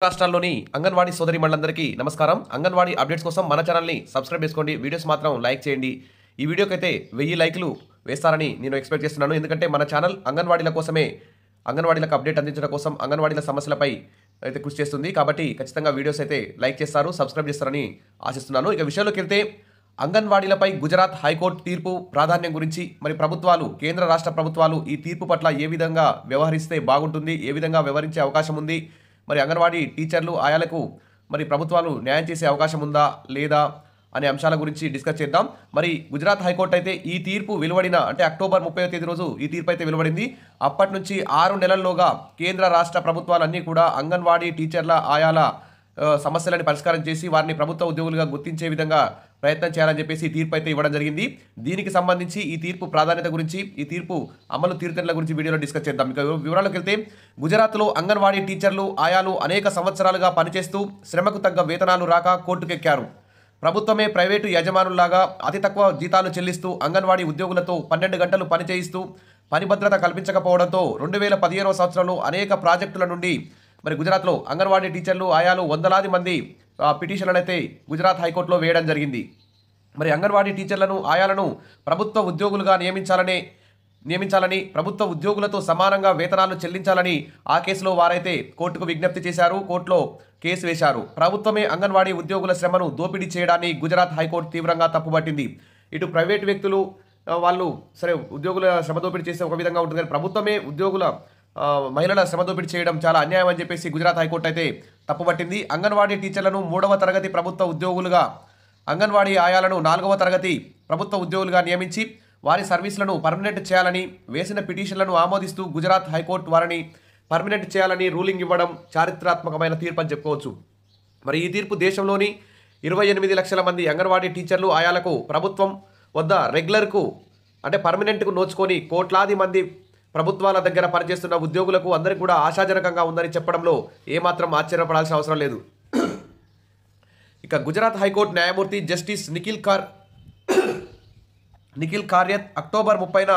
రాష్ట్రాల్లోని అంగన్వాడీ సోదరిమణులందరికీ నమస్కారం. అంగన్వాడీ అప్డేట్స్ కోసం మన ఛానల్ని సబ్స్క్రైబ్ చేసుకోండి. వీడియోస్ మాత్రం లైక్ చేయండి. ఈ వీడియోకైతే 1000 లైక్లు వేస్తారని నేను ఎక్స్పెక్ట్ చేస్తున్నాను. ఎందుకంటే మన ఛానల్ అంగన్వాడీల కోసమే, అంగన్వాడీలకు అప్డేట్ అందించడం కోసం, అంగన్వాడీల సమస్యలపై అయితే కృషి చేస్తుంది. కాబట్టి ఖచ్చితంగా వీడియోస్ అయితే లైక్ చేస్తారు, సబ్స్క్రైబ్ చేస్తారని ఆశిస్తున్నాను. ఇక విషయంలోకి వెళ్తే అంగన్వాడీలపై గుజరాత్ హైకోర్టు తీర్పు ప్రాధాన్యం గురించి, మరి ప్రభుత్వాలు, కేంద్ర రాష్ట్ర ప్రభుత్వాలు ఈ తీర్పు పట్ల ఏ విధంగా వ్యవహరిస్తే బాగుంటుంది, ఏ విధంగా వ్యవహరించే అవకాశం ఉంది, మరి అంగన్వాడీ టీచర్లు, ఆయాలకు మరి ప్రభుత్వాలు న్యాయం చేసే అవకాశం ఉందా లేదా అనే అంశాల గురించి డిస్కస్ చేద్దాం. మరి గుజరాత్ హైకోర్టు అయితే ఈ తీర్పు వెలువడిన అంటే అక్టోబర్ 30వ తేదీ రోజు ఈ తీర్పు అయితే వెలువడింది. అప్పటి నుంచి 6 నెలల్లోగా కేంద్ర రాష్ట్ర ప్రభుత్వాలన్నీ కూడా అంగన్వాడీ టీచర్ల, ఆయాల సమస్యలను పరిష్కారం చేసి వారిని ప్రభుత్వ ఉద్యోగులుగా గుర్తించే విధంగా ప్రయత్నం చేయాలని చెప్పేసి తీర్పు అయితే ఇవ్వడం జరిగింది. దీనికి సంబంధించి ఈ తీర్పు ప్రాధాన్యత గురించి, ఈ తీర్పు అమలు తీరుతెన్నుల గురించి వీడియోలో డిస్కస్ చేద్దాం. ఇక వివరాలకు వెళ్తే గుజరాత్లో అంగన్వాడీ టీచర్లు, ఆయాలు అనేక సంవత్సరాలుగా పనిచేస్తూ శ్రమకు తగ్గ వేతనాలు రాక కోర్టుకెక్కారు. ప్రభుత్వమే ప్రైవేటు యజమానుల్లాగా అతి తక్కువ జీతాలు చెల్లిస్తూ అంగన్వాడీ ఉద్యోగులతో 12 గంటలు పని చేయిస్తూ పని భద్రత కల్పించకపోవడంతో 2015వ సంవత్సరంలో అనేక ప్రాజెక్టుల నుండి మరి గుజరాత్లో అంగన్వాడీ టీచర్లు, ఆయాలు వందలాది మంది పిటిషన్లను అయితే గుజరాత్ హైకోర్టులో వేయడం జరిగింది. మరి అంగన్వాడీ టీచర్లను, ఆయాలను ప్రభుత్వ ఉద్యోగులుగా నియమించాలని, ప్రభుత్వ ఉద్యోగులతో సమానంగా వేతనాలు చెల్లించాలని ఆ కేసులో వారైతే కోర్టుకు విజ్ఞప్తి చేశారు. కోర్టులో కేసు వేశారు. ప్రభుత్వమే అంగన్వాడీ ఉద్యోగుల శ్రమను దోపిడీ చేయడాన్ని గుజరాత్ హైకోర్టు తీవ్రంగా తప్పుపట్టింది. ఇటు ప్రైవేటు వ్యక్తులు వాళ్ళు సరే ఉద్యోగుల శ్రమ దోపిడీ చేస్తే ఒక విధంగా ఉంటుంది, కానీ ప్రభుత్వమే ఉద్యోగుల మహిళల శ్రమ దోపిడీ చేయడం చాలా అన్యాయం అని చెప్పేసి గుజరాత్ హైకోర్టు అయితే తప్పుపట్టింది. అంగన్వాడీ టీచర్లను 3వ తరగతి ప్రభుత్వ ఉద్యోగులుగా, అంగన్వాడీ ఆయాలను 4వ తరగతి ప్రభుత్వ ఉద్యోగులుగా నియమించి వారి సర్వీసులను పర్మనెంట్ చేయాలని వేసిన పిటిషన్లను ఆమోదిస్తూ గుజరాత్ హైకోర్టు వారిని పర్మనెంట్ చేయాలని రూలింగ్ ఇవ్వడం చారిత్రాత్మకమైన తీర్పు అని చెప్పుకోవచ్చు. మరి ఈ తీర్పు దేశంలోని 28 లక్షల మంది అంగన్వాడీ టీచర్లు, ఆయాలకు ప్రభుత్వం వద్ద రెగ్యులర్కు అంటే పర్మనెంట్కు నోచుకొని కోట్లాది మంది ప్రభుత్వాల దగ్గర పనిచేస్తున్న ఉద్యోగులకు అందరికీ కూడా ఆశాజనకంగా ఉందని చెప్పడంలో ఏమాత్రం ఆశ్చర్యపడాల్సిన అవసరం లేదు. ఇక గుజరాత్ హైకోర్టు న్యాయమూర్తి జస్టిస్ నిఖిల్ కార్యత్ అక్టోబర్ 30న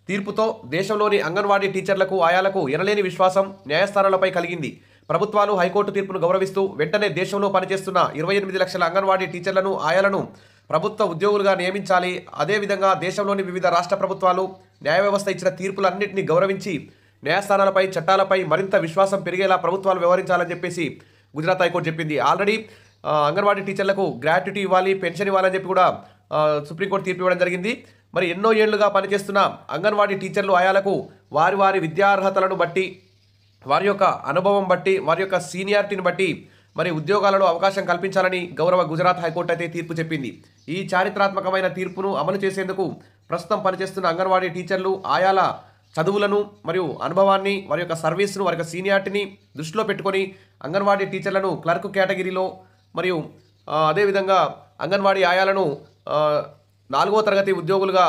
తీర్పుతో దేశంలోని అంగన్వాడీ టీచర్లకు, ఆయాలకు ఎనలేని విశ్వాసం న్యాయస్థానాలపై కలిగింది. ప్రభుత్వాలు హైకోర్టు తీర్పును గౌరవిస్తూ వెంటనే దేశంలో పనిచేస్తున్న 28 లక్షల అంగన్వాడీ టీచర్లను, ఆయాలను ప్రభుత్వ ఉద్యోగులుగా నియమించాలి. అదేవిధంగా దేశంలోని వివిధ రాష్ట్ర ప్రభుత్వాలు న్యాయ వ్యవస్థ ఇచ్చిన తీర్పులన్నింటినీ గౌరవించి న్యాయస్థానాలపై, చట్టాలపై మరింత విశ్వాసం పెరిగేలా ప్రభుత్వాలు వ్యవహరించాలని చెప్పేసి గుజరాత్ హైకోర్టు చెప్పింది. ఆల్రెడీ అంగన్వాడీ టీచర్లకు గ్రాట్యుటీ ఇవ్వాలి, పెన్షన్ ఇవ్వాలని చెప్పి కూడా సుప్రీంకోర్టు తీర్పు ఇవ్వడం జరిగింది. మరి ఎన్నో ఏళ్లుగా పనిచేస్తున్న అంగన్వాడీ టీచర్లు, ఆయాలకు వారి వారి విద్యార్హతలను బట్టి, వారి యొక్క అనుభవం బట్టి, వారి యొక్క సీనియారిటీని బట్టి మరి ఉద్యోగాలలో అవకాశం కల్పించాలని గౌరవ గుజరాత్ హైకోర్టు అయితే తీర్పు చెప్పింది. ఈ చారిత్రాత్మకమైన తీర్పును అమలు చేసేందుకు ప్రస్తుతం పనిచేస్తున్న అంగన్వాడీ టీచర్లు, ఆయాల చదువులను మరియు అనుభవాన్ని, వారి యొక్క సర్వీస్ను, వారి యొక్క సీనియారిటీని దృష్టిలో పెట్టుకొని అంగన్వాడీ టీచర్లను క్లర్క్ కేటగిరీలో మరియు అదేవిధంగా అంగన్వాడీ ఆయాలను 4వ తరగతి ఉద్యోగులుగా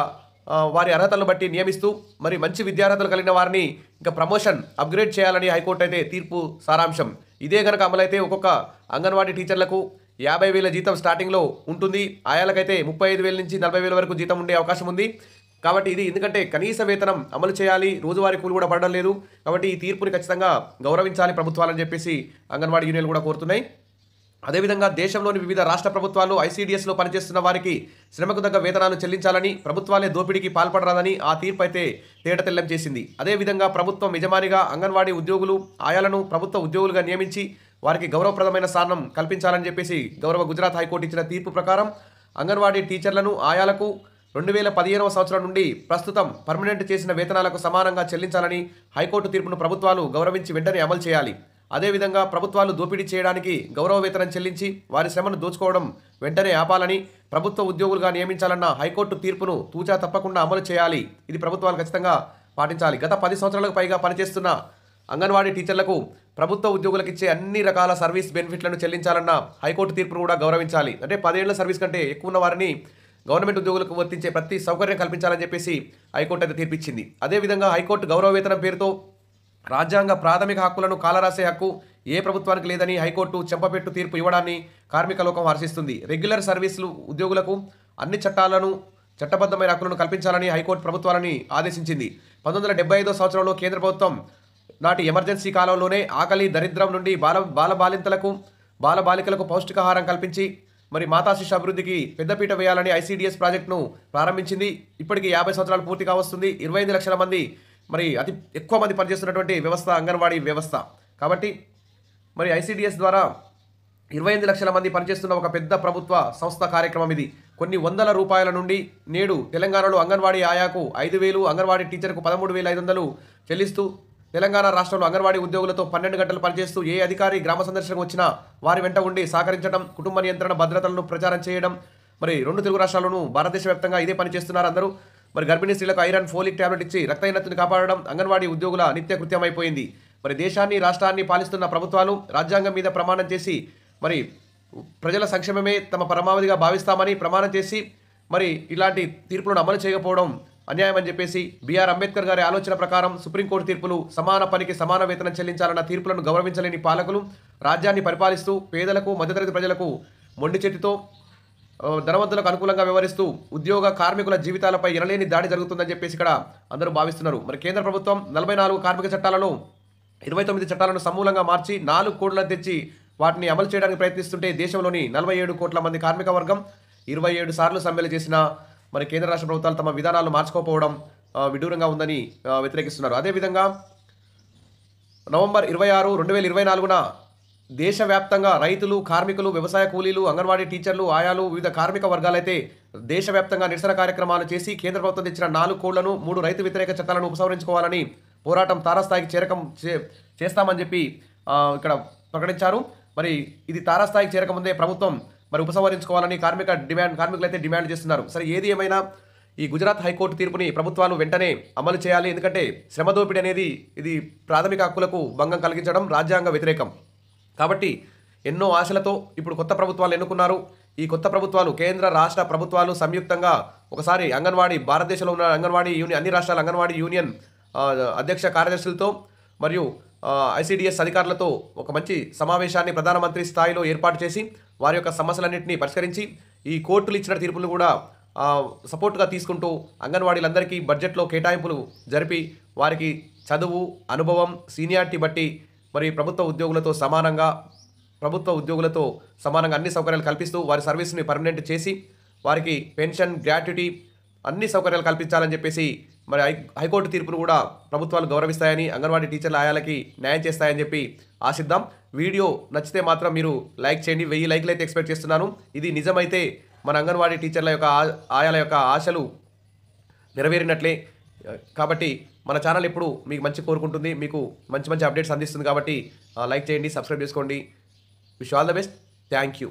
వారి అర్హతలను బట్టి నియమిస్తూ మరి మంచి విద్యార్హతలు కలిగిన వారిని ఇంకా ప్రమోషన్, అప్గ్రేడ్ చేయాలని హైకోర్టు అయితే తీర్పు సారాంశం. ఇదే కనుక అమలైతే ఒక్కొక్క అంగన్వాడీ టీచర్లకు 50,000 జీతం స్టార్టింగ్లో ఉంటుంది. ఆయాలకైతే 35,000 నుంచి 40,000 వరకు జీతం ఉండే అవకాశం ఉంది. కాబట్టి ఇది ఎందుకంటే కనీస వేతనం అమలు చేయాలి, రోజువారీ కూలి కూడా పడడం లేదు. కాబట్టి ఈ తీర్పుని ఖచ్చితంగా గౌరవించాలి ప్రభుత్వాలని చెప్పేసి అంగన్వాడీ యూనియన్లు కూడా కోరుతున్నాయి. అదేవిధంగా దేశంలోని వివిధ రాష్ట్ర ప్రభుత్వాలు ఐసీడీఎస్లో పనిచేస్తున్న వారికి శ్రమకు తగ్గ వేతనాలు చెల్లించాలని, ప్రభుత్వాలే దోపిడీకి పాల్పడరాదని ఆ తీర్పు అయితే తేటతెల్లం చేసింది. అదేవిధంగా ప్రభుత్వం యజమానిగా అంగన్వాడీ ఉద్యోగులు, ఆయాలను ప్రభుత్వ ఉద్యోగులుగా నియమించి వారికి గౌరవప్రదమైన స్థానం కల్పించాలని చెప్పేసి గౌరవ గుజరాత్ హైకోర్టు ఇచ్చిన తీర్పు ప్రకారం అంగన్వాడీ టీచర్లను, ఆయాలకు 2015వ సంవత్సరం నుండి ప్రస్తుతం పర్మనెంట్ చేసిన వేతనాలకు సమానంగా చెల్లించాలని హైకోర్టు తీర్పును ప్రభుత్వాలు గౌరవించి వెంటనే అమలు చేయాలి. అదేవిధంగా ప్రభుత్వాలు దోపిడీ చేయడానికి గౌరవ వేతనం చెల్లించి వారి శ్రమను దోచుకోవడం వెంటనే ఆపాలని, ప్రభుత్వ ఉద్యోగులుగా నియమించాలన్న హైకోర్టు తీర్పును తూచా తప్పకుండా అమలు చేయాలి. ఇది ప్రభుత్వాలు ఖచ్చితంగా పాటించాలి. గత 10 సంవత్సరాలకు పైగా పనిచేస్తున్న అంగన్వాడీ టీచర్లకు ప్రభుత్వ ఉద్యోగులకు ఇచ్చే అన్ని రకాల సర్వీస్ బెనిఫిట్లను చెల్లించాలన్న హైకోర్టు తీర్పును కూడా గౌరవించాలి. అంటే 10 ఏళ్ల సర్వీస్ కంటే ఎక్కువ ఉన్న వారిని గవర్నమెంట్ ఉద్యోగులకు వర్తించే ప్రతి సౌకర్యం కల్పించాలని చెప్పేసి హైకోర్టు అయితే తీర్పిచ్చింది. అదేవిధంగా హైకోర్టు గౌరవ వేతనం పేరుతో రాజ్యాంగ ప్రాథమిక హక్కులను కాలరాసే హక్కు ఏ ప్రభుత్వానికి లేదని హైకోర్టు చెంపపెట్టు తీర్పు ఇవ్వడాన్ని కార్మిక లోకం హర్షిస్తుంది. రెగ్యులర్ సర్వీసులు ఉద్యోగులకు అన్ని చట్టాలను, చట్టబద్ధమైన హక్కులను కల్పించాలని హైకోర్టు ప్రభుత్వాలని ఆదేశించింది. 1975వ సంవత్సరంలో కేంద్ర ప్రభుత్వం నాటి ఎమర్జెన్సీ కాలంలోనే ఆకలి దరిద్రం నుండి బాలబాలికలకు పౌష్టికాహారం కల్పించి మరి మాతా శిశు అభివృద్ధికి పెద్దపీట వేయాలని ఐసీడీఎస్ ప్రాజెక్టును ప్రారంభించింది. ఇప్పటికి 50 సంవత్సరాలు పూర్తి కావస్తుంది. 25 లక్షల మంది మరి అతి ఎక్కువ మంది పనిచేస్తున్నటువంటి వ్యవస్థ అంగన్వాడీ వ్యవస్థ. కాబట్టి మరి ఐసీడీఎస్ ద్వారా 25 లక్షల మంది పనిచేస్తున్న ఒక పెద్ద ప్రభుత్వ సంస్థ కార్యక్రమం ఇది. కొన్ని వందల రూపాయల నుండి నేడు తెలంగాణలో అంగన్వాడీ ఆయాకు 5,000, అంగన్వాడీ టీచర్కు 13,500 చెల్లిస్తూ తెలంగాణ రాష్ట్రంలో అంగన్వాడీ ఉద్యోగులతో 12 గంటలు పనిచేస్తూ ఏ అధికారి గ్రామ సందర్శనకు వచ్చినా వారి వెంట ఉండి సహకరించడం, కుటుంబ నియంత్రణ భద్రతలను ప్రచారం చేయడం. మరి 2 తెలుగు రాష్ట్రాల్లోనూ భారతదేశ వ్యాప్తంగా ఇదే పని చేస్తున్నారు అందరూ. మరి గర్భిణీ స్త్రీలకు ఐరన్, ఫోలిక్ టాబ్లెట్ ఇచ్చి రక్తహీనతను కాపాడడం అంగన్వాడీ ఉద్యోగుల నిత్యకృత్యమైపోయింది. మరి దేశాన్ని రాష్ట్రాన్ని పాలిస్తున్న ప్రభుత్వాలు రాజ్యాంగం మీద ప్రమాణం చేసి మరి ప్రజల సంక్షేమమే తమ పరమావధిగా భావిస్తామని ప్రమాణం చేసి మరి ఇలాంటి తీర్పులను అమలు చేయకపోవడం అన్యాయం అని చెప్పేసి బిఆర్ అంబేద్కర్ గారి ఆలోచన ప్రకారం సుప్రీంకోర్టు తీర్పులు సమాన పనికి సమాన వేతనం చెల్లించాలన్న తీర్పులను గౌరవించలేని పాలకులు రాజ్యాన్ని పరిపాలిస్తూ పేదలకు మధ్యతరగతి ప్రజలకు మొండి చేతితో ధనవంతులకు అనుకూలంగా వ్యవహరిస్తూ ఉద్యోగ కార్మికుల జీవితాలపై ఎనలేని దాడి జరుగుతుందని చెప్పేసి ఇక్కడ అందరూ భావిస్తున్నారు. మరి కేంద్ర ప్రభుత్వం 44 కార్మిక చట్టాలను 29 చట్టాలను సమూలంగా మార్చి 4 కోడ్లను తెచ్చి వాటిని అమలు చేయడానికి ప్రయత్నిస్తుంటే దేశంలోని 47 కోట్ల మంది కార్మిక వర్గం 27 సార్లు సమ్మెలు చేసినా మరి కేంద్ర రాష్ట్ర ప్రభుత్వాలు తమ విధానాలను మార్చుకోకపోవడం విడ్డూరంగా ఉందని వ్యతిరేకిస్తున్నారు. అదేవిధంగా నవంబర్ 26, 2024న దేశవ్యాప్తంగా రైతులు, కార్మికులు, వ్యవసాయ కూలీలు, అంగన్వాడీ టీచర్లు, ఆయాలు, వివిధ కార్మిక వర్గాలైతే దేశవ్యాప్తంగా నిరసన కార్యక్రమాలు చేసి కేంద్ర ప్రభుత్వం తెచ్చిన 4 కోడ్లను 3 రైతు వ్యతిరేక చట్టాలను ఉపసంహరించుకోవాలని పోరాటం తారాస్థాయికి చేస్తామని చెప్పి ఇక్కడ ప్రకటించారు. మరి ఇది తారాస్థాయికి చేరకముందే ప్రభుత్వం మరి ఉపసంహరించుకోవాలని కార్మికులైతే డిమాండ్ చేస్తున్నారు. సరే, ఏది ఏమైనా ఈ గుజరాత్ హైకోర్టు తీర్పుని ప్రభుత్వాలు వెంటనే అమలు చేయాలి. ఎందుకంటే శ్రమ దోపిడీ అనేది ఇది ప్రాథమిక హక్కులకు భంగం కలిగించడం, రాజ్యాంగ వ్యతిరేకం. కాబట్టి ఎన్నో ఆశలతో ఇప్పుడు కొత్త ప్రభుత్వాలు ఎన్నుకున్నారు. ఈ కొత్త ప్రభుత్వాలు కేంద్ర రాష్ట్ర ప్రభుత్వాలు సంయుక్తంగా ఒకసారి భారతదేశంలో ఉన్న అంగన్వాడీ యూనియన్, అన్ని రాష్ట్రాల అంగన్వాడీ యూనియన్ అధ్యక్ష కార్యదర్శులతో మరియు ఐసీడీఎస్ అధికారులతో ఒక మంచి సమావేశాన్ని ప్రధానమంత్రి స్థాయిలో ఏర్పాటు చేసి వారి యొక్క సమస్యలన్నింటినీ పరిష్కరించి ఈ కోర్టులు ఇచ్చిన తీర్పులు కూడా సపోర్ట్గా తీసుకుంటూ అంగన్వాడీలందరికీ బడ్జెట్లో కేటాయింపులు జరిపి వారికి చదువు, అనుభవం, సీనియారిటీ బట్టి మరి ప్రభుత్వ ఉద్యోగులతో సమానంగా అన్ని సౌకర్యాలు కల్పిస్తూ వారి సర్వీస్ని పర్మనెంట్ చేసి వారికి పెన్షన్, గ్రాట్యుటీ అన్ని సౌకర్యాలు కల్పించాలని చెప్పేసి మరి హైకోర్టు తీర్పును కూడా ప్రభుత్వాలు గౌరవిస్తాయని, అంగన్వాడీ టీచర్ల ఆయాలకి న్యాయం చేస్తాయని చెప్పి ఆశిద్దాం. వీడియో నచ్చితే మాత్రం మీరు లైక్ చేయండి. 1000 లైక్లు అయితే ఎక్స్పెక్ట్ చేస్తున్నాను. ఇది నిజమైతే మన అంగన్వాడీ టీచర్ల యొక్క ఆయాల యొక్క ఆశలు నెరవేరినట్లే. కాబట్టి మన ఛానల్ ఎప్పుడు మీకు మంచి కోరుకుంటుంది, మీకు మంచి అప్డేట్స్ అందిస్తుంది. కాబట్టి లైక్ చేయండి, సబ్స్క్రైబ్ చేసుకోండి. Wish all the best. Thank you.